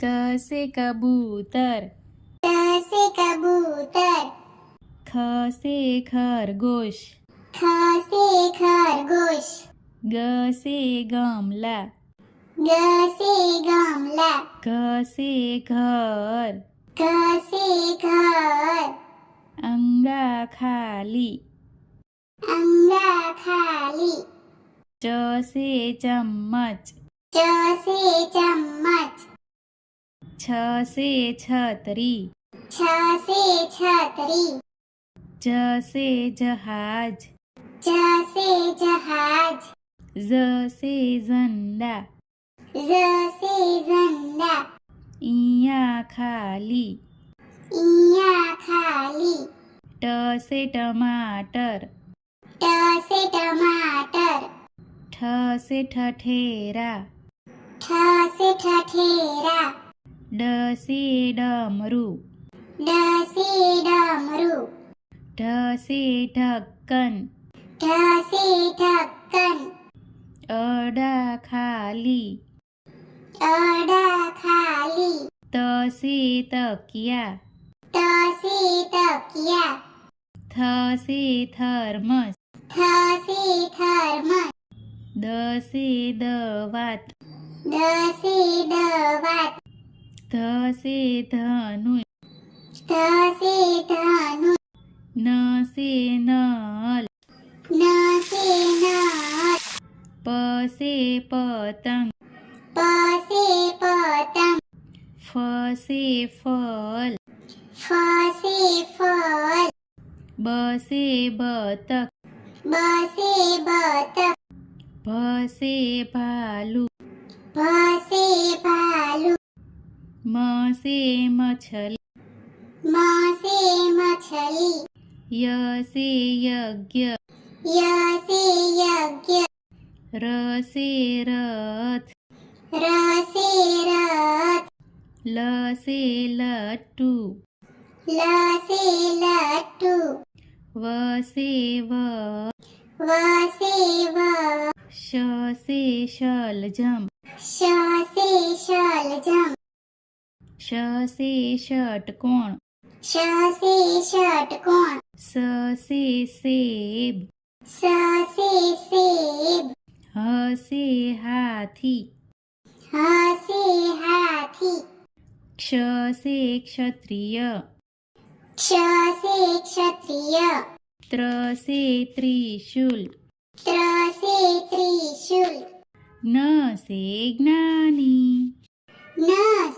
क से कबूतर, क से कबूतर, ख से खरगोश, ख से खरगोश, ग से गमला, ग से गमला, घ से घर, घ से घर, अंगा खाली, अंगा खाली, च से चम्मच, च से चम्मच, छ से छतरी, छ से छतरी, ज से जहाज, ज से जहाज, ज से झंडा, ज से झंडा, इया खाली, इया खाली, ट से टमाटर, ट से टमाटर, ठ से ठठेरा, ठ से ठठेरा, ड से डमरू, ड से डमरू, ढ से ढक्कन, ढ से ढक्कन, अडा खाली, अडा खाली, त से तकिया, त से तकिया, थ से थर्मस, थ से थर्मस, द से दवात, ध से दवात, ध से धनुष, ध से धनुष, न से नल, न से नल, प से पतंग, प से पतंग, फ से फल, फ से फल, ब से बतख, ब से बतख, भ से भालू, भ से भालू, म से मछली, म से मछली, य से यज्ञ, य से यज्ञ, र से रथ, र से रथ, ल से लट्टू, ल से लट्टू, व से व, व से व, श से शलजम, श से शलजम, श से षटकोण, श से षटकोण, स से सेब, स से सेब, ह से हाथी, ह से हाथी, क्ष से क्षत्रिय, क्ष से क्षत्रिय, त्र से त्रिशूल, त्र से त्रिशूल, न से ज्ञानी, न